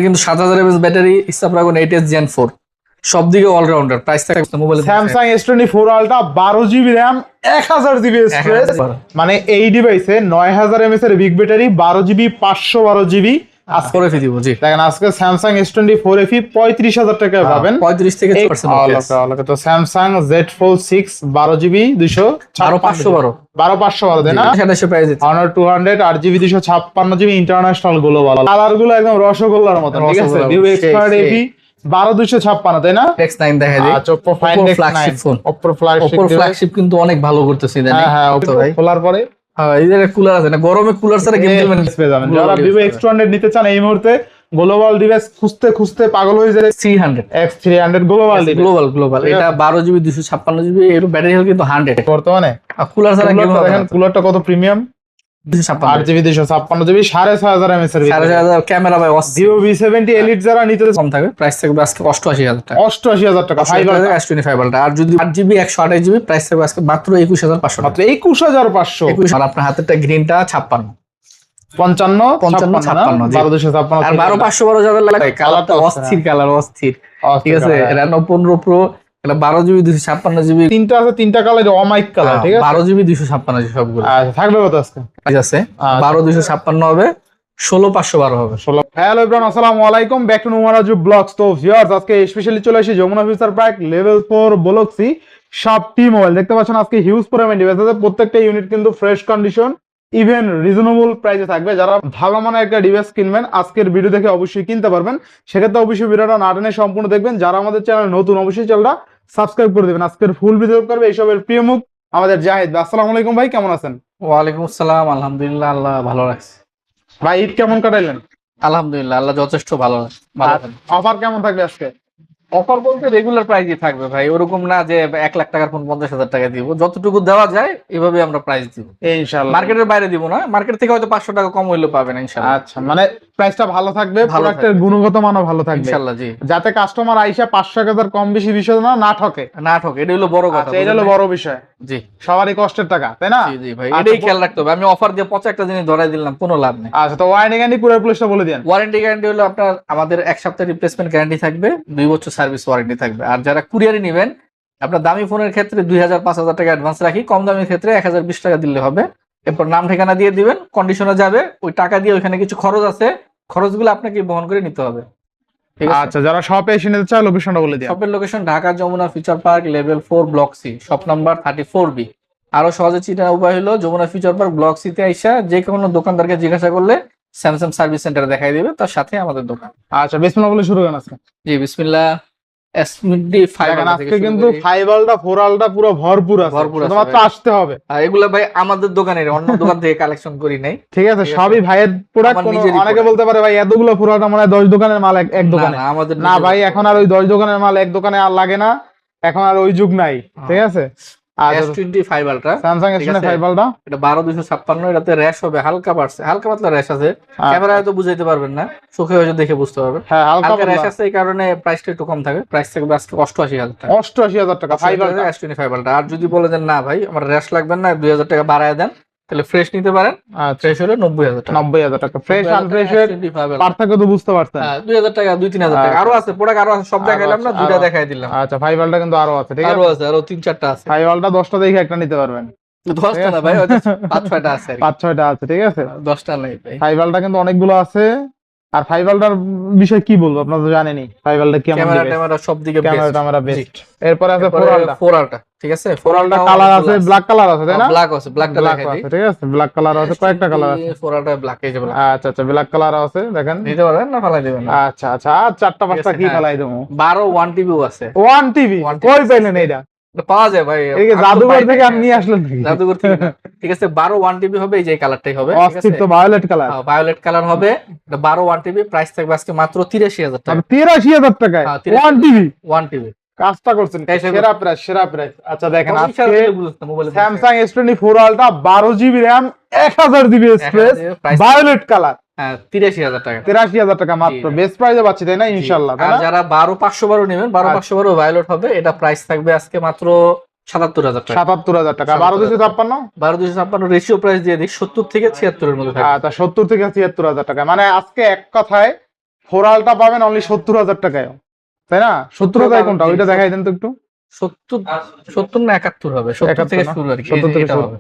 কিন্তু 7000 mAh battery, Snapdragon 8s Gen 4 সব দিকে অলরাউন্ডার। প্রাইস থাকে mobile Samsung S24 ultra 12GB RAM 1000GB storage, মানে এই ডিভাইসে 9000 mAh এর বিগ ব্যাটারি, 12GB 512GB আজকে রেখে দিব। জি দেখেন, আজকে স্যামসাং S24 FE 35000 টাকায় পাবেন, 35 থেকে 40% তো স্যামসাং Z Fold 6 12GB 512 12512 তাই না? সেটা প্রাইস দিচ্ছে Honor 200 8GB 256GB international global, colour গুলো একদম রসগোল্লার মতো, ঠিক আছে? ভিউ এক্সপার্ট FE 12256 তাই না? X9 দেখাই দিই। আচ্ছা, Oppo Find flagship X9 phone, Oppo flagship কিন্তু অনেক ভালো করতেছে জানেন। হ্যাঁ, ভাই খোলার পরে এই যে কুলার আছে না, গরমে কুলার ছাড়া গেম খেলবেন। যারা Vivo X200 নিতে চান এই মুহূর্তে, গ্লোবাল ডিভাইস খুঁজতে খুঁজতে পাগল হয়ে যায়। 300 X300 গ্লোবাল ডিভাইস, গ্লোবাল এটা 12GB 256GB এর ব্যাটারি হেলথ কিন্তু 100 বর্তমানে। কুলার ছাড়া গেম দেখেন কুলারটা কত প্রিমিয়াম, 8GB 256GB 6500 mAh এর, 4500 ক্যামেরা ভাই Vivo V70 Elite যারা নিতে কম থাকবে, প্রাইস থাকবে আজকে 88000 টাকা। 88000 টাকা, S25 আলট্রা। আর যদি 8GB 128GB প্রাইস থাকবে আজকে মাত্র 21500 মাত্র 21500। আর আপনার হাতেরটা গ্রিনটা 56 55 56 12256 আর 12512 যাদের লাগে কালারটা অস্থির, কালার অস্থির, ঠিক আছে? Reno 15 Pro এটা 12GB 256GB, তিনটা আছে, তিনটা কালার অমাইক কালার, ঠিক আছে? 12GB 256GB সবগুলো। আচ্ছা, থাকবে কত আজকে? ঠিক আছে 12256 হবে, 16512 হবে। হ্যালো এভরিওয়ান, আসসালামু আলাইকুম, ব্যাক টু নোমারাজু ব্লগস। তো ভিউয়ার্স, আজকে স্পেশালি চলে আসি Jamuna future park level 4 block C সব টি মোবাইল। দেখতে পাচ্ছেন আজকে হিউজ পরিমাণ ডিভাইস আছে, প্রত্যেকটা ইউনিট কিন্তু ফ্রেশ কন্ডিশন, ইভেন রিজনেবল প্রাইসে থাকবে। যারা ভালো মানের একটা ডিভাইস কিনবেন আজকের ভিডিও দেখে অবশ্যই কিনতে পারবেন। সেক্ষেত্রে অবশ্যই ভিডিওটা না টেনে সম্পূর্ণ দেখবেন। যারা আমাদের চ্যানেল নতুন অবশ্যই চ্যানেলটা সাবস্ক্রাইব করে দেবেন। আজকের ফুল ভিডিও করবে এইসবের প্রিয় মুখ আমাদের জাহিদ। আসসালামু আলাইকুম ভাই, কেমন আছেন? ওয়ালাইকুম আসসালাম, আলহামদুলিল্লাহ, আল্লাহ ভালো রাখছে। ভাই ঈদ কেমন কাটাইলেন? আলহামদুলিল্লাহ, আল্লাহ যথেষ্ট ভালো রাখছে। অফার কেমন থাকবে আজকে? অফার বলতে রেগুলার প্রাইসই থাকবে ভাই, ওরকম না যে 1 লাখ টাকার ফোন 50,000 টাকা দিব। যতটুকু দেওয়া যায় এভাবে আমরা প্রাইস দিব ইনশাআল্লাহ। মার্কেটের বাইরে দিব না, মার্কেট থেকে হয়তো 500 টাকা কম হইলেও পাবেন ইনশাআল্লাহ। আচ্ছা, মানে প্রাইসটা ভালো থাকবে, প্রোডাক্টের গুণগত মানও ভালো থাকবে ইনশাআল্লাহ। জি, যাতে কাস্টমার আইসা 500 কম বেশি বিষয় না ঠকে, এটা হলো বড় কথা। এটা হলো বড় বিষয়। জি, সবারই কষ্টের টাকা, তাই না? জি ভাই, এটাই খেয়াল রাখতে হবে। আমি অফার দিয়ে পচা একটা জিনিস ধরাই দিলাম, কোনো লাভ নেই। আচ্ছা, তো ওয়ারেন্টি গ্যারান্টি পুরো প্লেসটা বলে দেন। ওয়ারেন্টি গ্যারান্টি হলো আপনার আমাদের 1 সপ্তাহ রিপ্লেসমেন্ট গ্যারান্টি থাকবে, 2 বছর সার্ভিস ওয়ারেন্টি থাকবে। আর যারা কুরিয়ারে নেবেন, আপনার দামি ফোনের ক্ষেত্রে 2000-5000 টাকা অ্যাডভান্স রাখি, কম দামের ক্ষেত্রে 1020 টাকা দিলে হবে। এরপর নাম ঠিকানা দিয়ে দিবেন, কন্ডিশনে যাবে, ওই টাকা দিয়ে ওইখানে কিছু খরচ আছে, খরচগুলো আপনাকে বহন করে নিতে হবে। আচ্ছা, যারা শপে এসে নিতে চায় লোকেশনটা বলে দিন। শপের location Dhaka Jamuna future park level 4 block C, shop number 34B। আরো সহজে চিনার উপায় হলো Jamuna future park block C তে আইসা যে কোনো দোকানদারকে জিজ্ঞাসা করলে স্যামসাং সার্ভিস সেন্টার দেখাই দিবে, তার সাথে আমাদের দোকান। আচ্ছা, বিসমিল্লাহ বলে শুরু করেন আজকে। জি, বিসমিল্লাহ। S25 আজকে কিন্তু 5 আলটা 4 আলটা পুরো ভরপুর আছে, শুধুমাত্র আসতে হবে। আর এগুলা ভাই আমাদের দোকানের, অন্য দোকান থেকে কালেকশন করি নাই। ঠিক আছে, সবই ভাইয়ের প্রোডাক্ট। অনেকে বলতে পারে ভাই এতগুলো পুরোটা মনে হয় 10 দোকানের মাল এক দোকানে। না ভাই, এখন আর ওই 10 দোকানের মাল এক দোকানে আর লাগে না, এখন আর ওই যুগ নাই, ঠিক আছে? S25 ultra, Samsung S25 ultra, এটা 12256, এটাতে র্যাশ হবে, হালকা পাতলা র্যাশ আছে। ক্যামেরায় তো বুঝাইতে পারবেন না, চোখে হয়তো দেখে বুঝতে পারবেন। হ্যাঁ, হালকা র্যাশ আছে, এই কারণে প্রাইসটা একটু কম থাকবে। প্রাইস থাকবে আজকে 88000 টাকা। 88000 টাকা 5 আলট্রা S25 আলট্রা। আর যদি বলে দেন না ভাই আমার র্যাশ লাগবে না, 2000 টাকা বাড়ায় দেন, তাহলে ফ্রেশ নিতে পারেন। ফ্রেশ হলে 90000 টাকা। 90000 টাকা ফ্রেশ আনফ্রেশ এর পার্থক্য তো বুঝতে পারছেন। 2000 টাকা 2-3000 টাকা আরো আছে, প্রোডাক্ট আরো আছে, সব দেখাইলাম না, দুইটা দেখাই দিলাম। আচ্ছা, 5 আলট্রা কিন্তু আরো আছে, ঠিক আছে? আরো আছে, আরো 3-4টা আছে। 5 আলট্রা 10টা দেখে একটা নিতে পারবেন। 10টা না ভাই, 5-6টা আছে, 5-6টা আছে, ঠিক আছে? 10টা নাই ভাই। 5 আলট্রা কিন্তু অনেকগুলো আছে। আর 5 আলট্রার বিষয় কি বলবো, আপনারা তো জানেনই 5 আলট্রা কেমন, ক্যামেরা সব দিকে বেস্ট। এরপর আছে 4 আলট্রা, ঠিক আছে? 4 আলট্রা কালার আছে, ব্ল্যাক কালার আছে, তাই না? ব্ল্যাক আছে, ব্ল্যাকটা দেখাই দিই। ঠিক আছে, ব্ল্যাক কালার আছে, কয়েকটা কালার আছে। 4 আলট্রা ব্ল্যাক এই যে ব্ল্যাক। আচ্ছা, ব্ল্যাক কালার আছে, দেখেন নিতে পারেন না, ফালাই দিবেন না। আচ্ছা, আর 4টা-5টা কি ফেলাই দেবো? 12 1TB আছে। 1TB কই পাইলেন এইটা? পাওয়া যায় ভাই, এই জাদুঘর থেকে আপনি নিয়ে আসলেন নাকি? জাদুঘর থেকে না। ঠিক আছে, 12 1TB হবে, এই যে কালারটাই হবে, ঠিক আছে? অস্থির তো ভায়োলেট কালার। ভায়োলেট কালার হবে, এটা 12 1TB। প্রাইস থাকবে আজকে মাত্র 83000 টাকা। 83000 টাকায় 1TB কাজটা করছেন, সেরা প্রাইস। আচ্ছা দেখেন, আজকে Samsung S24 ultra 12GB RAM 1000GB space violet colour, 83000 টাকা। 83000 টাকা মাত্র, বেস্ট প্রাইসে পাচ্ছি, তাই না? ইনশাআল্লাহ। আর যারা 12512 নেবেন, 12512 ভায়োলেট হবে, এটা প্রাইস থাকবে আজকে মাত্র 77000 টাকা। 77000 টাকা। 12256 12256 রেশিও প্রাইস দিয়ে দিই 70 থেকে 76 এর মধ্যে থাকবে। আচ্ছা, 70 থেকে 76000 টাকা, মানে আজকে এক কথায় 4 আলট্রা পাবেন অনলি 70,000 টাকায়, তাই না? 70,000 কোনটা ওইটা দেখাই দেন তো একটু। 70 না 71 হবে, 70 থেকে 71 না? শুরু আর কি। 70 থেকে এটা শুরু। হবে,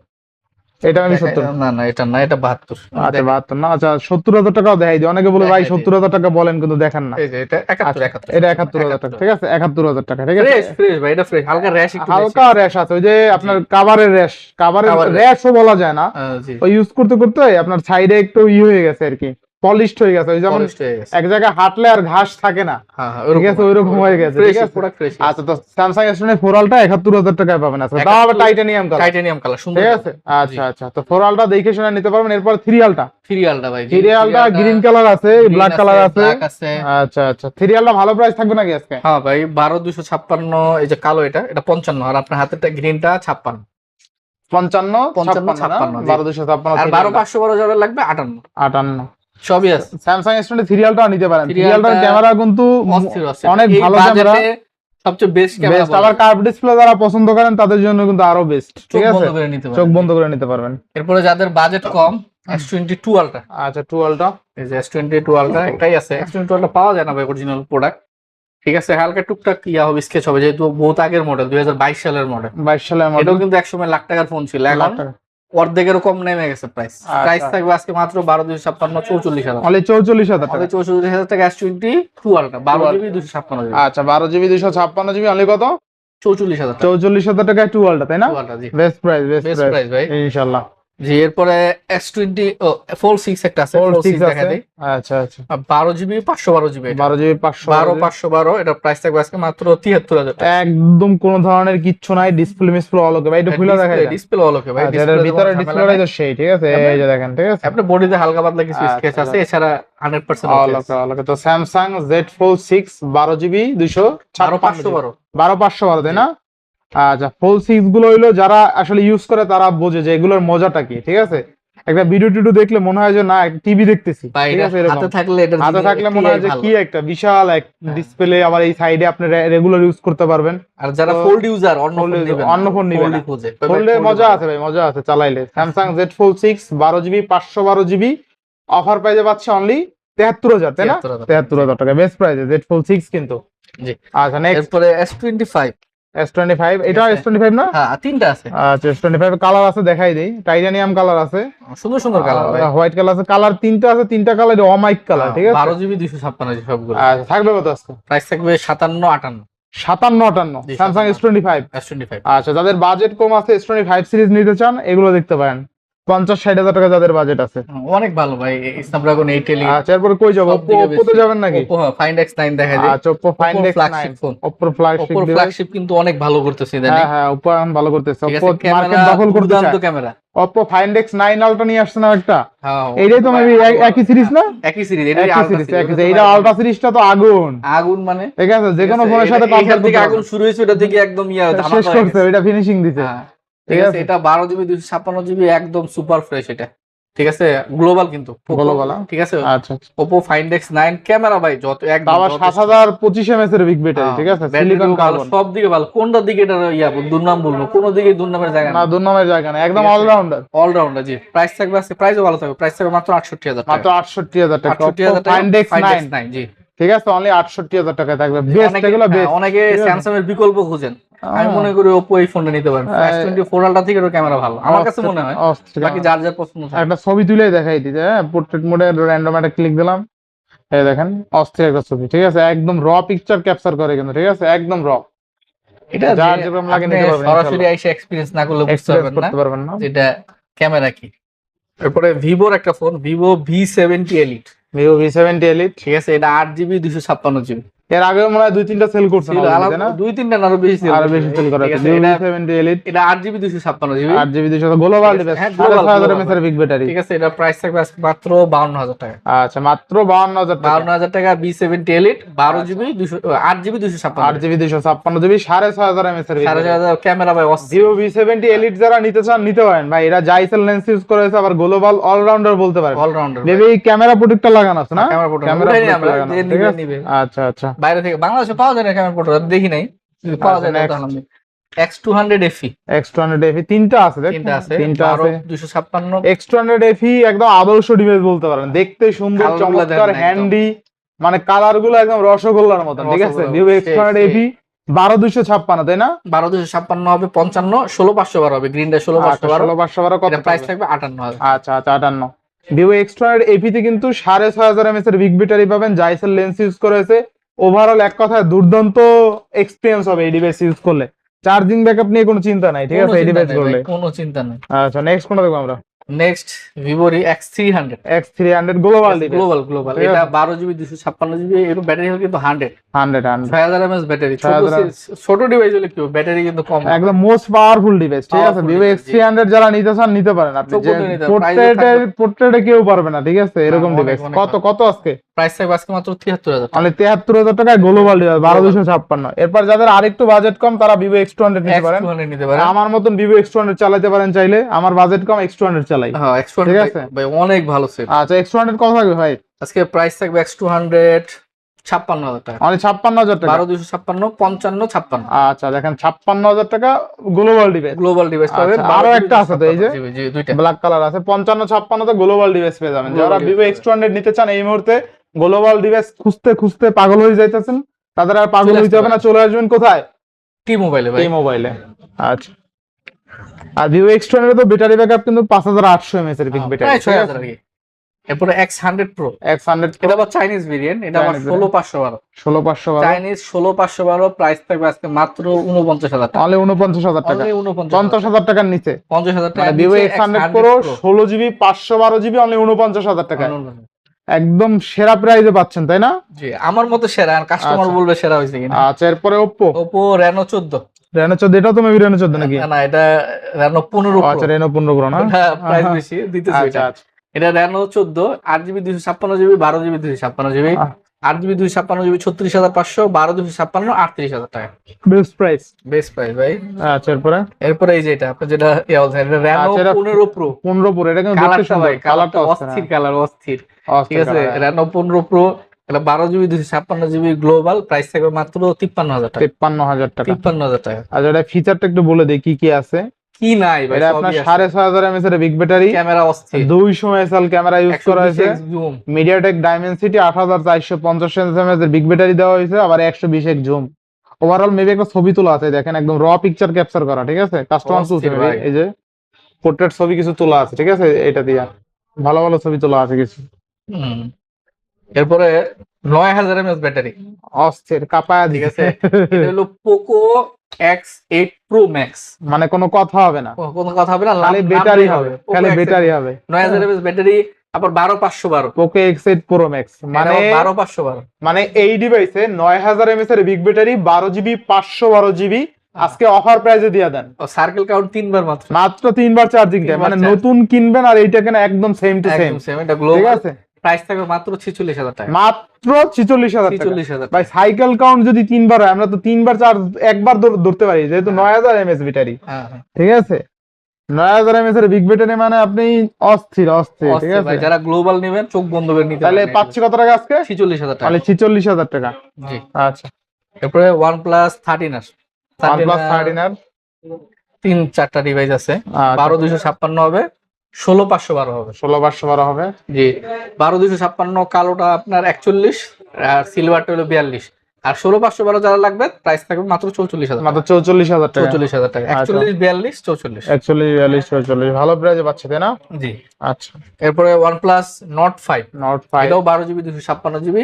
এটা আমি 70। না না এটা না, এটা 72। আচ্ছা 72 না, আচ্ছা 70,000 টাকাও দেখাই দিই। অনেকে বলে ভাই দেখাই দিই। 70,000 টাকা বলেন কিন্তু দেখেন না। এই যে এটা 71, আচ্ছা, 71 এটা 71,000 টাকা, ঠিক আছে 71,000 টাকা, ঠিক আছে। ফ্রেশ ফ্রেশ ভাই, এটা ফ্রেশ, হালকা র্যাশ একটু বেশি। হালকা র্যাশ আছে, ওই যে আপনার কাভারের র্যাশ, কাভারের কাভারের র্যাশও বলা যায় না, জি ওই ইউজ করতে করতে আপনার সাইডে একটু হয়ে গেছে আর কি, পলিশড হয়ে গেছে, ওই যেমন পলিশড হয়ে গেছে। এক জায়গায় হাঁটলে আর ঘাস থাকে না, হ্যাঁ হ্যাঁ ঠিক আছে ওইরকম হয়ে গেছে, ফ্রেশ ঠিক আছে। Product fresh. আচ্ছা, তো স্যামসাং S24 4 আলট্রা 71,000 টাকায় পাবেন। আচ্ছা, তাও আবার টাইটানিয়াম কালার, টাইটানিয়াম কালার, সুন্দর, ঠিক আছে। আচ্ছা আচ্ছা, তো 4 আলট্রা দেখে শুনে নিতে পারবেন। এরপর 3 আলট্রা, 3 আলটা ভাই, 3 আলট্রা গ্রিন কালার আছে, ব্ল্যাক কালার আছে। ব্ল্যাক আছে। আচ্ছা আচ্ছা, 3 আলট্রা ভালো প্রাইস থাকবে নাকি আজকে? হ্যাঁ ভাই, 12,256, এই যে কালো এটা 55, আর আপনার হাতেরটা গ্রিনটা 56। 55 55, 56 না, 56, 12,256 আর 12,512 যাবে লাগবে 58। 58 সবই আছে। স্যামসাং S23 3 আলট্রা নিতে পারেন। 3 3 আলট্রার আলট্রা ক্যামেরা কিন্তু অস্থির আছে, অনেক এই ভালো ক্যামেরা, বাজেটে সবচেয়ে বেস্ট ক্যামেরা। বেস্ট। আবার কার্ভ ডিসপ্লে যারা পছন্দ করেন তাদের জন্য কিন্তু আরো বেস্ট, ঠিক চোখ আছে, বন্ধ করে নিতে চোখ পারবেন। বন্ধ করে নিতে পারবেন। এরপরে যাদের বাজেট কম, S22 আলট্রা। আচ্ছা 2 আলট্রা, এই যে S22 আলট্রা একটাই আছে। S22 আলট্রা পাওয়া যায় না ভাই অরিজিনাল প্রোডাক্ট, ঠিক আছে। হালকা টুকটাক ইয়া হবে, স্কেচ হবে, যেহেতু বহুত আগের মডেল, 2022 সালের মডেল। 22 সালের মডেল, এটাও কিন্তু একসময় লাখ টাকার ফোন ছিল, এখন অর্ধেকেরও কম নেমে গেছে প্রাইস। প্রাইস থাকবে আজকে মাত্র 12,256, 44,000। অনলি 44,000 টাকা। 44,000 টাকা S22 আলট্রা, 12GB 256GB। আচ্ছা 12GB 256GB অনলি কত? 44,000 টাকা। 44,000 টাকায় 2 আলট্রা, তাই না? 2 আলট্রা, জি best price, best best price ভাই, ইনশাআল্লাহ। জি। এরপরে S20 Fold 6 একটা আছে, Fold Fold 6 6 দেখা আছে। দেই। আচ্ছা আচ্ছা, 12GB 512GB, 12GB 512, এটা প্রাইস থাকবে আজকে মাত্র 73,000 টাকা। একদম কোন ধরনের কিচ্ছু নাই, ডিসপ্লে মিসপ্লে অল ওকে ভাই, এটা খুলে দেখাই দেন। ডিসপ্লে অল ওকে ভাই, আচ্ছা, এটার ভিতরে ডিসপ্লেটাই তো সেই, ঠিক আছে, এই যে দেখেন, ঠিক আছে। আপনার বডিতে হালকা পাতলা কিছু আচ্ছা, স্কেচ আছে, এছাড়া 100% অল ওকে, অল ওকে। তো স্যামসাং Z Fold 6 12GB 256, 12,512, তাই না? আচ্ছা, Fold 6 গুলো হইলো যারা আসলে ইউজ করে তারা বোঝে যে এগুলোর মজাটা কি, ঠিক আছে। একটা ভিডিও টিডিও দেখলে মনে হয় যে না টিভি দেখতেছি, ঠিক আছে, এরকম হাতে থাকলে, এটা হাতে থাকলে মনে হয় যে কি একটা বিশাল এক ডিসপ্লে, আবার এই সাইডে আপনি রেগুলার ইউজ করতে পারবেন। আর যারা ফোল্ড ইউজার, অন্য ফোন নেবেন, ফোল্ডে মজা আছে ভাই, মজা আছে চালাইলে। Samsung Z Fold 6 12GB 512GB offer প্রাইসে পাচ্ছে অনলি 73,000, তাই না? 73,000 টাকা বেস্ট প্রাইসে Z Fold 6 কিন্তু। জি। আচ্ছা নেক্সট, এরপরে S25, এটা S25 না? হ্যাঁ তিনটা আছে। আচ্ছা S25 কালার আছে, দেখাই দেই। টাইটানিয়াম কালার আছে, সুন্দর সুন্দর কালার ভাই, হোয়াইট কালার আছে, কালার তিনটা আছে, তিনটা কালার অমাইক কালার, ঠিক আছে। 12GB 256 সবগুলো। আচ্ছা থাকবে কত আজকে? প্রাইস থাকবে 57, 57, 58 স্যামসাং S25। S25, আচ্ছা, যাদের বাজেট কম আছে S25 সিরিজ নিতে চান এগুলো দেখতে পারেন। 50-60,000 টাকা যাদের বাজেট আছে, অনেক ভালো ভাই। Snapdragon 8 Elite। আচ্ছা এরপর কই যাব? Oppo তে যাবেন নাকি? Oppo Find X9 দেখা যায়। আচ্ছা Oppo Find X9 phone, Oppo flagship Oppo device। Flagship কিন্তু অনেক ভালো করতেছে ইদানিং। হ্যাঁ হ্যাঁ, Oppo এখন ভালো করতেছে, ঠিক Oppo আছে, মার্কেট ক্যামেরা দখল করতে দুর্দান্ত চায়। Camera. Oppo Find X9 Ultra নিয়ে আসছে না একটা, হ্যাঁ এইটাই তো মেবি একই সিরিজ না? একই সিরিজ, একই সিরিজ, এইটা আলট্রা সিরিজটা তো আগুন, আগুন মানে ঠিক আছে, যে কোনো ফোনের সাথে এখান কম্পেয়ার থেকে করতে আগুন শুরু হয়েছে, ওটা থেকে একদম শেষ করছে, ওইটা ফিনিশিং দিছে, ঠিক আছে। এটা 12GB 256GB একদম সুপার ফ্রেশ এটা, ঠিক আছে। গ্লোবাল কিন্তু, গ্লোবাল, ঠিক আছে। আচ্ছা Oppo Find X9 ক্যামেরা ভাই যত একদম আবার 7025 mAh এর বিগ ব্যাটারি, ঠিক আছে, সিলিকন কার্বন, সব দিকে ভালো। কোনটা দিকে এটা দুর্নাম বলবো, কোন দিকে দুর্নামের জায়গা না, দুর্নামের জায়গা না, একদম অলরাউন্ডার, অলরাউন্ডার। জি, প্রাইস থাকবে আজকে, প্রাইসও ভালো থাকবে, প্রাইস থাকবে মাত্র 68,000 টাকা, মাত্র 68,000 টাকা। 68,000 টাকা Find X9, জি ঠিক আছে, অনলি 68,000 টাকায় থাকবে। বেস্ট, এগুলো বেস্ট। অনেকে স্যামসাং এর বিকল্প খুঁজেন, আমি মনে করি Oppo এই ফোনটা নিতে পারেন। S24 আলট্রা থেকে এর ক্যামেরা ভালো আমার কাছে মনে হয়, বাকি যার যার পছন্দ। একটা ছবি তুলে দেখাই দিতে, হ্যাঁ, পোর্ট্রেট মোডে র্যান্ডম একটা ক্লিক দিলাম, এই দেখেন অস্থির একটা ছবি, ঠিক আছে, একদম র পিকচার ক্যাপচার করে কিন্তু, ঠিক আছে, একদম র। এটা যার যেরকম লাগে নিতে পারবেন, সরাসরি এসে এক্সপেরিয়েন্স না করলে বুঝতে পারবেন না এটা ক্যামেরা কি। এরপরে ভিভোর একটা phone, Vivo V70 Elite, Vivo V70 Elite, ঠিক আছে। এটা 8GB 256GB। এর আগে মনে হয় 2-3টা সেল করছে না, না 2-3টা আরো বেশি সেল, আরো বেশি সেল করা আছে। Vivo V70 Elite, এটা 8GB 256GB, 8GB 200 global device, 6500 mAh এর বিগ ব্যাটারি, ঠিক আছে। এটা প্রাইস থাকবে আজকে মাত্র 52,000 টাকা। আচ্ছা মাত্র 52,000 টাকা, 52,000 টাকা V70 Elite 8GB 256, 8GB 256GB 6500 mAh এর 4,500 ক্যামেরা ভাই। Vivo V70 Elite যারা নিতে চান নিতে পারেন ভাই, এরা জাইসেল লেন্স ইউজ করেছে, আবার গ্লোবাল অলরাউন্ডার বলতে পারেন, অলরাউন্ডার। বেবি এই ক্যামেরা প্রোটেক্টর লাগানো আছে না? ক্যামেরা প্রোটেক্টর লাগানো, ঠিক আছে। আচ্ছা আচ্ছা, বাইরে থেকে বাংলাদেশে পাওয়া যায় না ক্যামেরা প্রোটেক্টর, দেখি নাই, যদি পাওয়া যায় তাহলে আমি X200 FE, X200 FE তিনটা আছে, তিনটা আছে, 256 X200 FE একদম আদর্শ ডিভাইস বলতে পারেন, দেখতে সুন্দর, চমৎকার, হ্যান্ডি, মানে কালার গুলো একদম রসগোল্লার মতন, ঠিক আছে। রসগোল্লা, ভিভো সেই, এক্স200 সেই। এপি 12256, তাই না? 12256 হবে, 55, 16512 হবে, গ্রিনটা 16512। 16512 কত এটা প্রাইস থাকবে? থাকবে 58,000। আচ্ছা আচ্ছা 58। ভিভো এক্স200 এপি তে কিন্তু 6500 এমএএচ এর বিগ ব্যাটারি পাবেন, জাইসেল লেন্স ইউজ করেছে। ওভারঅল এক কথায় দুর্দান্ত এক্সপিরিয়েন্স হবে এই ডিভাইস ইউজ করলে। চার্জিং ব্যাকআপ নিয়ে কোনো চিন্তা নাই, ঠিক কোনো আছে, এই চিন্তা ডিভাইস নেই ভাই, করলে। কোনো চিন্তা নেই। আচ্ছা নেক্সট কোনটা দেখবো আমরা? নেক্সট ভিভোর X300। X300 global device. Global ঠিক এটা আছে। 12 জিবি 256 জিবি, এর ব্যাটারি হলো কিন্তু 100 100 6000 mAh ব্যাটারি। 6000 ছোট ডিভাইস হলে কি ব্যাটারি কিন্তু কম, একদম মোস্ট পাওয়ারফুল ডিভাইস, ঠিক আছে। Powerful ভিভো device, X300 যারা নিতে চান নিতে পারেন আপনি, চোখ যে বন্ধ নিতে পারেন, price ও থাকবে। পোর্ট্রেটে কেউ পারবে না, ঠিক আছে, এরকম অনেক, ডিভাইস। অনেক কত ভালো। কত আজকে? প্রাইস থাকবে আজকে মাত্র 73,000 টাকা। মানে 73,000 টাকায় গ্লোবাল ডিভাইস 12256। এরপর যাদের আরেকটু বাজেট কম তারা ভিভো X200 নিতে পারেন। X200 নিতে পারেন। আমার মতন ভিভো X200 চালাতে পারেন চাইলে, আমার বাজেট কম, X200 চালাই। হ্যাঁ, X200 ঠিক আছে। ভাই অনেক ভালো সেট। আচ্ছা X200 কত থাকবে ভাই? আজকে প্রাইস থাকবে X200 56,000 টাকা। মানে 56,000 টাকা। 12256, 55, 56। আচ্ছা দেখেন 56,000 টাকা গ্লোবাল ডিভাইস। গ্লোবাল ডিভাইস পাবেন। আচ্ছা, আরো একটা আছে তো, এই যে জি দুইটা। ব্ল্যাক কালার আছে, 55 56 তে গ্লোবাল ডিভাইস পেয়ে যাবেন। Global যারা ভিভো device X200 নিতে চান এই মুহূর্তে গ্লোবাল ডিভাইস খুঁজতে খুঁজতে পাগল হয়ে যাইতেছেন, তাদের আর পাগল চলে হইতে আসতে হবে না, চলে আসবেন কোথায়? টি মোবাইলে ভাই। এই মোবাইলে। আচ্ছা আর ভিভো X200 তো ব্যাটারি ব্যাকআপ কিন্তু 5800 এমএএচ এর বিগ ব্যাটারি, প্রায় 6000 আর কি। এরপরে X100 Pro, X100 এটা আবার চাইনিজ ভেরিয়েন্ট, এটা আবার Chinese 16512। 16512 চাইনিজ 16512, প্রাইস থাকবে আজকে মাত্র 49,000 টাকা। অনলি 49,000 টাকা, Only 49,000 50,000 টাকার নিচে। 50,000 টাকা। Vivo X100 Pro 16GB 512GB only 49,000 টাকা, একদম সেরা প্রাইসে পাচ্ছেন, তাই না? জি, আমার মতো সেরা, আর কাস্টমার আচ্ছা। বলবে সেরা হয়েছে কিনা। আচ্ছা এরপরে Oppo Oppo Reno 14। Reno 14, এটাও তো মেবি Reno 14 নাকি? না না, এটা Reno 15 Pro। আচ্ছা Reno 15 Pro না? এটা প্রাইস বেশি দিতেছে আচ্ছা এটা। আচ্ছা এটা Reno 14 8GB 256GB, 12GB 256GB, 8GB 256GB 36,500, 12 256 38,000 টাকা। Best price. বেস্ট প্রাইস ভাই। আচ্ছা এরপরে এরপরে এই যে এটা আপনি যেটা ইয়া বলছেন, এটা Reno আচ্ছা, এটা 15 Pro। 15 Pro, এটা কিন্তু দেখতে কালারটা সুন্দর, ভাই, কালারটা কালারটা অস্থির কালার, অস্থির। ঠিক আছে, Reno 15 Pro, এটা 12GB 256GB গ্লোবাল, প্রাইস থাকবে মাত্র 53,000 টাকা। 53,000 টাকা। 53,000 টাকা। আচ্ছা এটা ফিচারটা একটু বলে দেই কি কি আছে। কি নাই ভাই, এটা আপনার সবই আছে। 6500 এমএএচ এর বিগ ব্যাটারি, ক্যামেরা অস্থির, 200 মেগাপিক্সেল ক্যামেরা ইউজ করা হয়েছে, 120x zoom, MediaTek Dimensity 8450 mAh এর বিগ ব্যাটারি দেওয়া হয়েছে, আবার 120x জুম। ওভারঅল মেবি একটা ছবি তোলা আছে, দেখেন একদম র পিকচার ক্যাপচার করা, ঠিক আছে, কাস্টমার তুলছে অস্থির maybe, ভাই। এই যে পোর্ট্রেট ছবি কিছু তোলা আছে, ঠিক আছে, এটা দিয়া ভালো ভালো ছবি তোলা আছে কিছু। হুম। এরপরে 9000 mAh ব্যাটারি, অস্থির কাপায়া, ঠিক আছে। এটা হলো Poco X8 Pro Max। মানে কোনো কথা হবে না, কোনো কথা হবে না, খালি নাম ব্যাটারি দিয়ে হবে, Poco খালি X8 ব্যাটারি হবে। 9000 mAh ব্যাটারি, আবার 12512, Poco X8 Pro Max মানে 12512। মানে এই ডিভাইসে 9000 এমএএচ এর বিগ ব্যাটারি, 12GB 512GB আজকে অফার প্রাইসে দিয়ে দেন। ও সার্কেল কাউন্ট 3 বার মাত্র, মাত্র 3 বার চার্জিং টাইম, 3 বার মানে charge। নতুন কিনবেন আর এইটা কেনা একদম সেম টু সেম, একদম সেম। এটা ঠিক গ্লোবাল, আছে। প্রাইস থাকবে মাত্র 46,000 টাকা। মাত্র 46,000 টাকা। 46,000 ভাই সাইকেল কাউন্ট যদি 3 বার হয়, আমরা তো 3 বার চার্জ একবার ধরতে পারি, যেহেতু 9000 এমএএচ ব্যাটারি, হ্যাঁ হ্যাঁ, ঠিক আছে। 9000 এমএএচ এর বিগ ব্যাটারি মানে আপনি অস্থির অস্থির, ঠিক অস্থির আছে। ভাই। যারা গ্লোবাল নেবেন চোখ বন্ধ করে নিতে তাহলে পারেন। পাচ্ছি কত টাকা আজকে? 46,000 টাকা। তাহলে 46,000 টাকা। জি। আচ্ছা এরপরে OnePlus 13R, OnePlus 13R 3-4টা device আছে। আচ্ছা। 12256 হবে, 16512 হবে। 16512 হবে। জি, 12256 কালোটা আপনার 41, আর সিলভারটা হলো 42, আর 16512 যারা লাগবে প্রাইস থাকবে মাত্র 44,000 মাত্র 44,000 টাকা। 44,000 টাকা। 41, 42, 44। 41 42 44 ভালো প্রাইসে পাচ্ছে, তাই না? জি। আচ্ছা এরপরে OnePlus Nord 5, Nord 5 এটাও 12GB 256GB,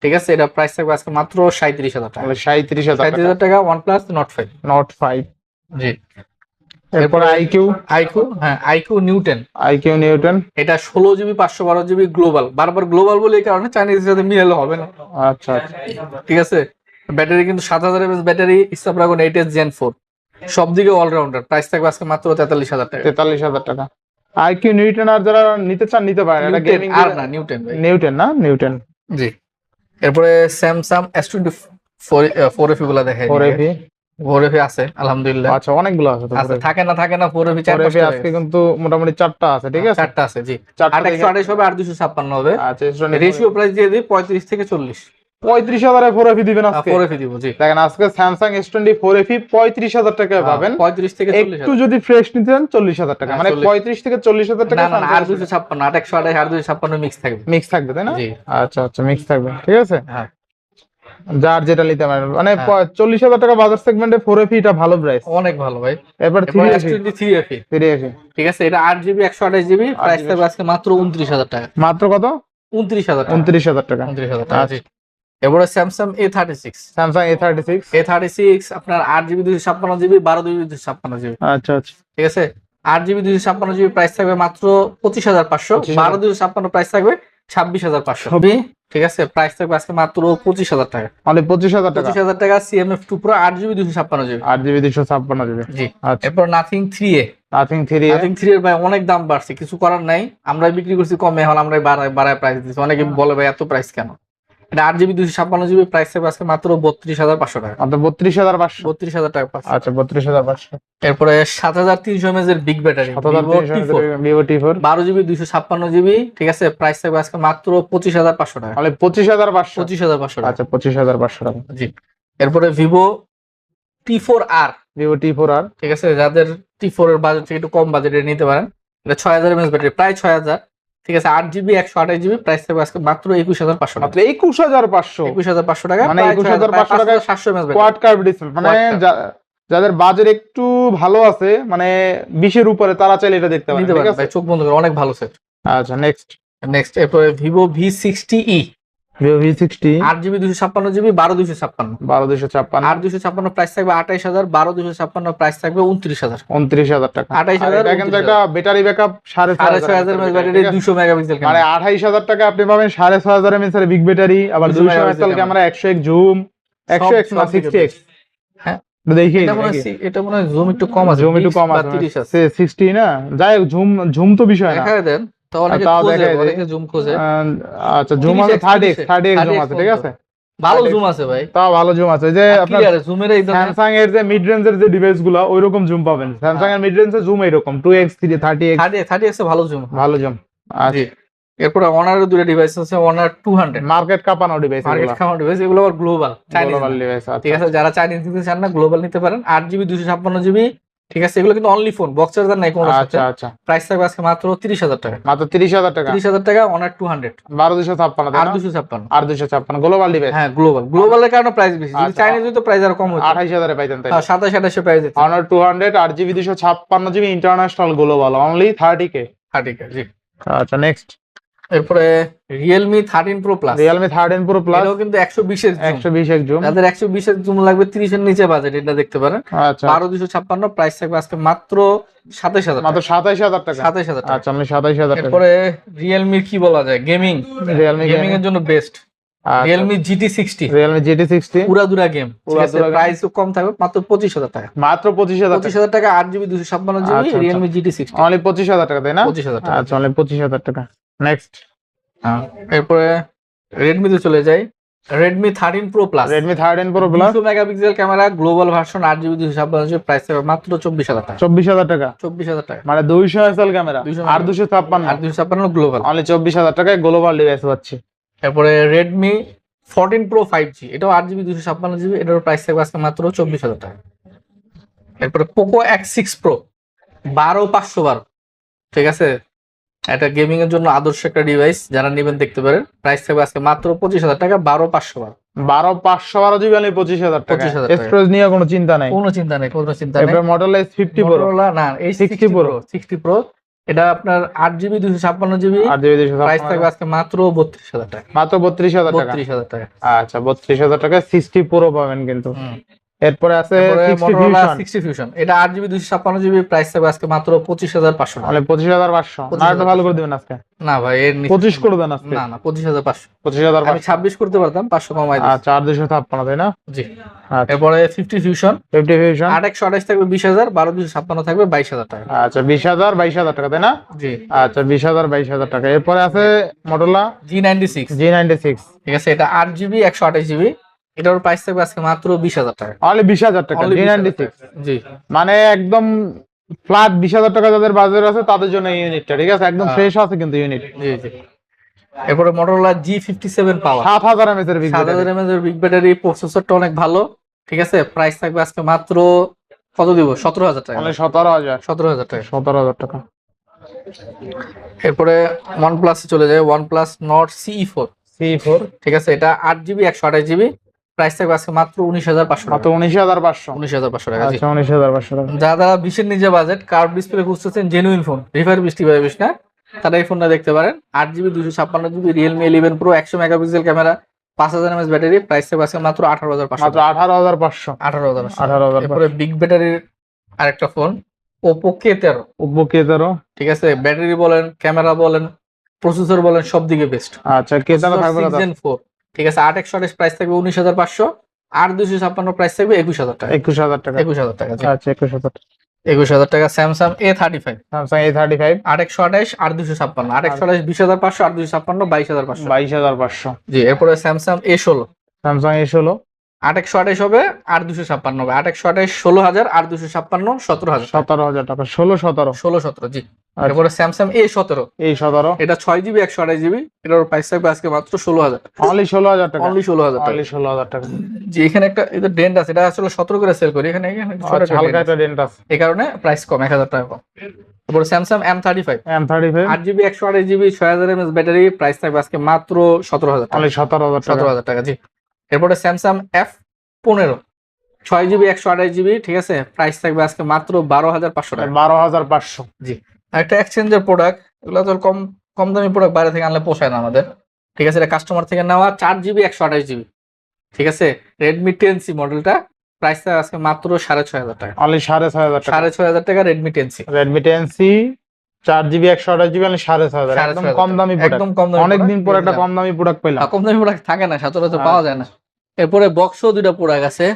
ঠিক আছে। এটা প্রাইস থাকবে আজকে মাত্র 37,000 টাকা। তাহলে 37,000 টাকা। 37,000 টাকা OnePlus Nord 5। Nord 5 জি। এরপরে IQ হ্যাঁ, IQ Newton, নিউটন। এটা 16GB 512GB গ্লোবাল। বারবার গ্লোবাল বলে এই কারণে চাইনিজের সাথে মিলালে হবে না, আচ্ছা আচ্ছা ঠিক আছে। ব্যাটারি কিন্তু 7000 mAh battery, Snapdragon 8s Gen 4, সব দিকে অলরাউন্ডার। প্রাইস থাকবে আজকে মাত্র 43,000 টাকা। 43,000 টাকা। IQ নিউটন আর যারা নিতে চান নিতে পারেন, এটা গেমিং আর না, নিউটন ভাই। নিউটন না নিউটন। জি। এরপরে স্যামসাং S24 4FE গুলা দেখাই। 4FE 4FE আছে আলহামদুলিল্লাহ। আচ্ছা অনেকগুলো আছে তো। আচ্ছা, থাকে না 4FE 4FE আজকে কিন্তু মোটামুটি 4টা আছে, ঠিক আছে। 4টা আছে। জি, 4টা 128 হবে, আর 256 হবে। আচ্ছা রেশিও প্রাইস দিয়ে দিই 35 থেকে 40। 35,000 এ 4FE দিবেন আজকে? 4FE দিব জি। দেখেন আজকে স্যামসাং S20 4FE 35,000 টাকায় পাবেন। 35 থেকে 40,000 একটু যদি ফ্রেশ নিতে চান 40,000 টাকা, মানে 35 থেকে 40,000 টাকা। না 8256 8128 8256 মিক্স থাকবে। মিক্স থাকবে তাই না? জি। আচ্ছা আচ্ছা, মিক্স থাকবে, ঠিক আছে। হ্যাঁ, যার যেটা নিতে পারেন, মানে 40,000 টাকা বাজার সেগমেন্টে 4FE এটা ভালো প্রাইস, অনেক ভালো ভাই। এবার এরপর 3FE S20 3FE, ঠিক আছে, এটা 8GB 128GB, প্রাইস থাকবে আজকে মাত্র 29,000 টাকা। মাত্র কত? 29,000 টাকা। 29,000 টাকা। 29,000 টাকা জি। এবারে স্যামসাং A36, স্যামসাং A36 আপনার 8GB 256GB 12GB 256GB, আচ্ছা আচ্ছা, ঠিক আছে। 8GB 256GB প্রাইস থাকবে মাত্র 25,500, 12 256 প্রাইস থাকবে 26,500, ঠিক আছে। প্রাইস থাকবে আজকে মাত্র 25,000 টাকা। মানে 25,000 টাকা। 25,000 টাকা CMF2 Pro 8GB 256GB, 8GB 256GB জি। আচ্ছা। এরপর nothing 3A, nothing 3A, nothing 3 এর ভাই অনেক দাম বাড়ছে, কিছু করার নাই, আমরা বিক্রি করছি কমে, এখন আমরা বাড়ায় প্রাইস দিচ্ছি। অনেকে বলে ভাই এত প্রাইস কেন? এটা 8GB 256GB, প্রাইস থাকবে আজকে মাত্র 32,500 টাকা। মাত্র 32,500। 32,000 টাকা পাচ্ছে। আচ্ছা 32,500। এরপরে 7300 mAh এর big battery Vivo T4 12GB 256GB, ঠিক আছে। প্রাইস থাকবে আজকে মাত্র 25,500 টাকা। মানে 25,500। 25,500 টাকা, আচ্ছা 25,500 টাকা। জি। এরপরে Vivo T4R, Vivo T4R, ঠিক আছে, যাদের T4 এর বাজেট থেকে একটু কম বাজেটে নিতে পারেন, এটা 6000 mAh ব্যাটারি, প্রায় 6000, ঠিক আছে। 8GB 128GB, প্রাইস থাকবে আজকে মাত্র 21,500 টাকা। মাত্র 21,500। 21,500 টাকা, মানে 21,500 টাকা 700 mAh battery. Quad curve display, মানে যাদের বাজেট একটু ভালো আছে, মানে 20 এর উপরে, তারা চাইলে এটা দেখতে পারেন, ঠিক আছে ভাই, চোখ বন্ধ করে, অনেক ভালো সেট। আচ্ছা নেক্সট এরপরে Vivo V60e, Vivo V60, 8GB 256GB 12,256, 12,256, 8,256 price থাকবে 28,000, 12,256 প্রাইস থাকবে 29,000, 29,000 টাকা। 28,000, এটা কিন্তু একটা battery backup 6,500 mAh battery, 200 megapixel মানে 28,000 টাকা আপনি পাবেন 6,500 mAh এর বিগ ব্যাটারি, আবার 200 megapixel camera, 100x zoom, 100x না 60x। হ্যাঁ, দেখি এটা মনে হয় জুম একটু কম আছে, জুম একটু কম আছে, 30 আছে, 60 না, যাই হোক, জুম তো বিষয় না, দেখায় দেন তো, অনেকে জুম খোঁজে। আচ্ছা জুম আছে 30x জুম আছে, ঠিক আছে, ভালো জুম আছে ভাই, তা ভালো জুম আছে। যে আপনার জুমের একদম স্যামসাং এর যে মিড রেঞ্জের যে ডিভাইস গুলো ওইরকম জুম পাবেন, স্যামসাং এর মিড রেঞ্জের জুম এরকম 2x 30x এ ভালো জুম, ভালো জুম। জি। এরপর অনারের দুটো ডিভাইস আছে, অনার 200, মার্কেট কাঁপানো ডিভাইস, এগুলো আবার গ্লোবাল ডিভাইস, ঠিক আছে। যারা চাইনিজ নিতে চান না, গ্লোবাল নিতে পারেন। 8GB 256GB, ঠিক আছে, এগুলো কিন্তু অনলি ফোন, বক্স চার্জার নাই কোনো। আচ্ছা আচ্ছা, প্রাইস থাকবে আজকে মাত্র 30,000 টাকা। মাত্র 30,000 টাকা। 30,000 টাকা, অনার 200, 12,256 আর 256, আর 256 গ্লোবাল ডিভাইস। হ্যাঁ, গ্লোবালের কারণে প্রাইস বেশি, যদি চাইনিজ হতো প্রাইস আর কম হতো, 28,000 এ পাইতেন তাই। 27,000 প্রাইস দিতে। Honour 200 8GB 256GB international global, only 30K। জি। আচ্ছা নেক্সট, এরপরে Realme 13 Pro Plus, Realme 13 Pro Plus, এটাও কিন্তু 120 এর জুম, 120x জুম, যাদের 120 এর জুম লাগবে, 30 এর নিচে বাজেট, এটা দেখতে পারেন। আচ্ছা 12,256, প্রাইস থাকবে আজকে মাত্র 27,000, মাত্র 27,000 টাকা। 27,000 টাকা। আচ্ছা আমি 27,000 টাকা। এরপরে Realme কি বলা যায়, গেমিং এর জন্য best, Realme GT60, Realme GT60 পুরাদুরা গেম, ঠিক আছে, প্রাইস কম থাকবে মাত্র 25,000 টাকা। মাত্র 25,000 টাকা, 8GB 256GB, Realme GT60 only 25,000 টাকা, তাই না? 25,000 টাকা। আচ্ছা অনলি 25,000 টাকা। নেক্সট, এরপরে Redmi তে চলে যাই, Redmi 13 Pro Plus, Redmi 13 Pro Plus, 200 megapixel camera, global version, 8GB 256GB, price থাকবে মাত্র 24,000 টাকা। 24,000 টাকা, 24,000 টাকা, মানে 200 মেগাপিক্সেল ক্যামেরা 200 আর 256, আর 256 গ্লোবাল, অনলি 24,000 টাকায় গ্লোবাল ডিভাইস পাচ্ছি। তারপরে Redmi 14 Pro 5G, এটাও 8GB 256GB, এটার প্রাইস থাকবে আজকে মাত্র 24,000 টাকা। এরপরে Poco X6 Pro 12,512, ঠিক আছে, এটা গেমিং এর জন্য আদর্শ একটা ডিভাইস, যারা নেবেন দেখতে পারেন। প্রাইস থাকবে আজকে মাত্র 25,000 টাকা, 12,512, 12,512 জিবি অনলি 25,000 টাকা। 25,000 টাকা। স্টোরেজ নিয়ে কোনো চিন্তা নাই, কোনো চিন্তা নেই। এবার মডেল S50 Pro, Motorola না, এই 60 Pro, এটা আপনার 8GB 256GB, 8GB প্রাইস থাকবে আজকে মাত্র 32,000 টাকা। মাত্র 32,000 টাকা। 32,000 টাকা, আচ্ছা 32,000 টাকা 60 Pro পাবেন কিন্তু। এরপরে আছে 60 Motorola Fusion, 60 Fusion, এটা 8GB 256GB, প্রাইস থাকবে আজকে মাত্র 25,500 টাকা। মানে 25,500। না একটু ভালো করে দিবেন আজকে, না ভাই, এর নিচে 25 করে দেন আজকে। না 25,500, 25,500, আমি 26 করতে পারতাম, 500 কমাই দিই। আচ্ছা 8,256 তাই না? জি। আচ্ছা এরপরে 50 Fusion, 50 Fusion, 8/128 থাকবে 20,000, 12/256 থাকবে 22,000 টাকা। আচ্ছা 20,000 22,000 টাকা তাই না? জি। আচ্ছা 20,000 22,000 টাকা। এরপরে আছে Motorola G96, G96, ঠিক আছে, এটা 8GB 128GB, এটার প্রাইস থাকবে আজকে মাত্র 20,000 টাকা। অনলি 20,000 টাকা Only 20,000 G96, টাকা। জি। মানে একদম ফ্ল্যাট 20,000 টাকা যাদের বাজার আছে তাদের জন্য এই ইউনিটটা, ঠিক আছে, একদম ফ্রেশ আছে কিন্তু ইউনিট। জি জি। এরপরে Motorola G57 পাওয়ার 7000 mAh এর বিগ 7000 mAh এর বিগ ব্যাটারি, প্রসেসরটা অনেক ভালো, ঠিক আছে। প্রাইস থাকবে আজকে মাত্র কত দিব, 17000 টাকা, মানে 17000 17000 টাকা। 17000 টাকা। এরপরে OnePlus চলে যায়, OnePlus Nord CE4, C4 ঠিক আছে। এটা 8GB 128GB, প্রাইস থাকবে আজকে মাত্র 19500 মাত্র টাকা, 19500। 19500 টাকা। জি। আচ্ছা 19500 টাকা। যারা 20-এর নিচে বাজেট কার্ভ ডিসপ্লে খুঁজতেছেন, জেনুইন ফোন, রিফারবিশ টিফারবিশ না, তারা এই ফোনটা দেখতে পারেন। 8GB 256GB, Realme 11 Pro, 100 megapixel camera, 5000 mAh battery, price থাকবে আজকে মাত্র 18500 মাত্র 18500। 18500। 18500। এরপরে বিগ ব্যাটারির আরেকটা phone Oppo K13, Oppo K13। ঠিক আছে। ব্যাটারি বলেন, ক্যামেরা বলেন, প্রসেসর বলেন, সব দিকে বেস্ট। আচ্ছা K13 ফাইবার 6 Gen 4, ঠিক আছে। 8/128 প্রাইস থাকবে 19500, আর 256 প্রাইস থাকবে 21000 টাকা, 21000 টাকা। 21000 টাকা। জি। আচ্ছা 21000। 21000 টাকা। Samsung A35, Samsung A35 8/128 আর 256, 8/128 20500 আর 256 22500। 22500। জি। এরপরে Samsung A16, Samsung A16 8/128 হবে আর 256 হবে, 8/128 16000 আর 256 17000, 17000 টাকা। 16 17। 16 17। জি। আচ্ছা। এরপরে Samsung A17, A17 এটা 6GB 128GB, এটার প্রাইস থাকবে আজকে মাত্র 16000 টাকা, অনলি 16000 টাকা। অনলি 16000 টাকা। অনলি 16000 টাকা। জি। এখানে একটা এটা ডেন্ট আছে, এটা আসলে 17 করে সেল করি, এখানে ছোট আচ্ছা হালকা একটা ডেন্ট আছে, এই কারণে প্রাইস কম, 1000 টাকা কম। তারপরে Samsung M35, M35 8GB 128GB, 6000 mAh battery, price থাকবে আজকে মাত্র 17000 টাকা, অনলি 17000 টাকা। 17000 টাকা। জি। এরপরে Samsung F15, 6GB 128GB, ঠিক আছে। প্রাইস থাকবে আজকে মাত্র 12500 টাকা। 12500। জি। একটা এক্সচেঞ্জের প্রোডাক্ট, এগুলো তো কম কম দামি প্রোডাক্ট, বাইরে থেকে আনলে পোষায় না আমাদের, ঠিক আছে। এটা কাস্টমার থেকে নেওয়া 4GB 128GB, ঠিক আছে। Redmi 10C মডেলটা, প্রাইস থাকবে আজকে মাত্র 6500 টাকা, অনলি 6500 টাকা। 6500 টাকা Redmi 10C। Redmi 10C 4GB 128GB only 6500। একদম কম দামি প্রোডাক্ট, একদম কম দামি অনেকদিন পর একটা কম দামি প্রোডাক্ট পেলাম। কম দামি প্রোডাক্ট থাকে না, সচরাচর পাওয়া যায় না। এরপরে বক্সও দুইটা প্রোডাক্ট আছে,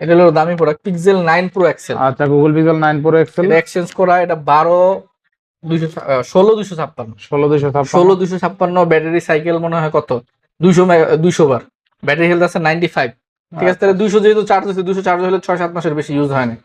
এটা হলো দামি প্রোডাক্ট, Pixel 9 Pro XL। আচ্ছা Google Pixel 9 Pro XL এটা এক্সচেঞ্জ করা, এটা 16256, 16256। ব্যাটারি সাইকেল মনে হয় কত 200 বার, ব্যাটারি হেলথ আছে 95, ঠিক আছে। তাহলে 200 যেহেতু চার্জ হচ্ছে, 200 চার্জ হলে 6-7 মাসের বেশি ইউজ হয় না,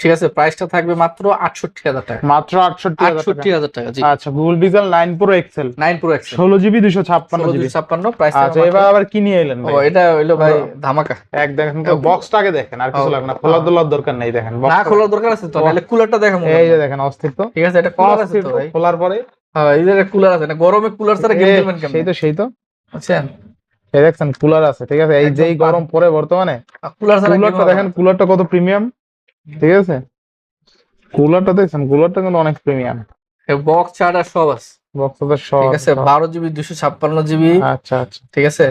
ঠিক আছে। প্রাইসটা থাকবে মাত্র 68000 টাকা, মাত্র 68000 টাকা। জি। আচ্ছা Google Pixel 9 Pro XL 9 Pro XL 16GB 256GB। 256 price. আচ্ছা এবার আবার কি নিয়ে এলেন ও ভাই? এটা হইলো ভাই ধামাকা। এক দেখেন তো বক্সটাকে দেখেন, আর কিছু লাগবে না, খোলার দরকার নেই, দেখেন না box টা। খোলার দরকার আছে তো, নাহলে কুলারটা দেখাবো। এই যে দেখেন অস্থির তো, ঠিক আছে, এটা কুলার আছে তো ভাই। খোলার পরে হ্যাঁ, এই যে কুলার আছে না, গরমে কুলার ছাড়া গেম খেলবেন কেমন? সেই তো বুঝছেন, এই দেখছেন কুলার আছে, ঠিক আছে। এই একদম যেই গরম পড়ে বর্তমানে, কুলার ছাড়া কুলারটা দেখেন, কুলারটা কত প্রিমিয়াম, ঠিক আছে। কুলারটা দেখছেন, কুলারটা কিন্তু অনেক প্রিমিয়াম। বক্স চার্জার সব আছে, বক্সটা সব ঠিক আছে। 12GB 256GB, আচ্ছা আচ্ছা ঠিক আছে,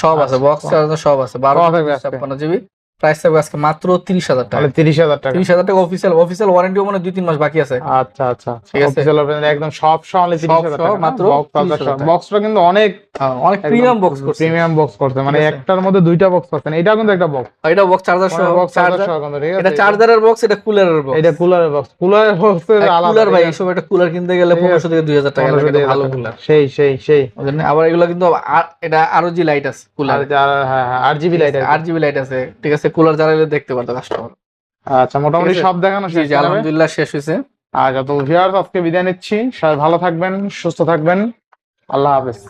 সব আছে, বক্স চার্জার সব আছে। 12GB 256GB, প্রাইস থাকবে আজকে মাত্র 30000 টাকা, তাহলে 30000 টাকা। 30000 টাকা। অফিসিয়াল ওয়ারেন্টিও মানে 2-3 মাস বাকি আছে। আচ্ছা আচ্ছা ঠিক আছে। অফিশিয়াল একদম সব অনলি 30000 টাকা মাত্র মাত্র। 30000 টাকা। বক্সটা কিন্তু অনেক অনেক প্রিমিয়াম বক্স করছে, প্রিমিয়াম বক্স করতে, মানে ঠিক আছে। একটার মধ্যে দুইটা বক্স পাচ্ছেন। এটা কিন্তু একটা বক্স, এটা বক্স চার্জার সহ, বক্স চার্জার সহ কিন্তু, ঠিক আছে। এটা চার্জারের বক্স, এটা কুলারের বক্স। এটা কুলারের বক্স, কুলারের বক্স আলাদা। কুলার ভাই, এইসব একটা কুলার কিনতে গেলে 1500 থেকে 2000 টাকা লাগে, এটা ভালো কুলার। সেই বুঝলেন? আবার এগুলো কিন্তু এটা আরো জি লাইট আছে কুলার, হ্যাঁ 8GB লাইট আছে, 8GB লাইট আছে, ঠিক আছে। কুলার যারা দেখতে পারতো কাস্টমার। আচ্ছা মোটামুটি সব দেখানো জি শেষ, জি, আলহামদুলিল্লাহ শেষ হয়েছে। আচ্ছা তো ভিউয়ার্স আজকে বিদায় নিচ্ছি, সবাই ভালো থাকবেন, সুস্থ থাকবেন, আল্লাহ হাফেজ।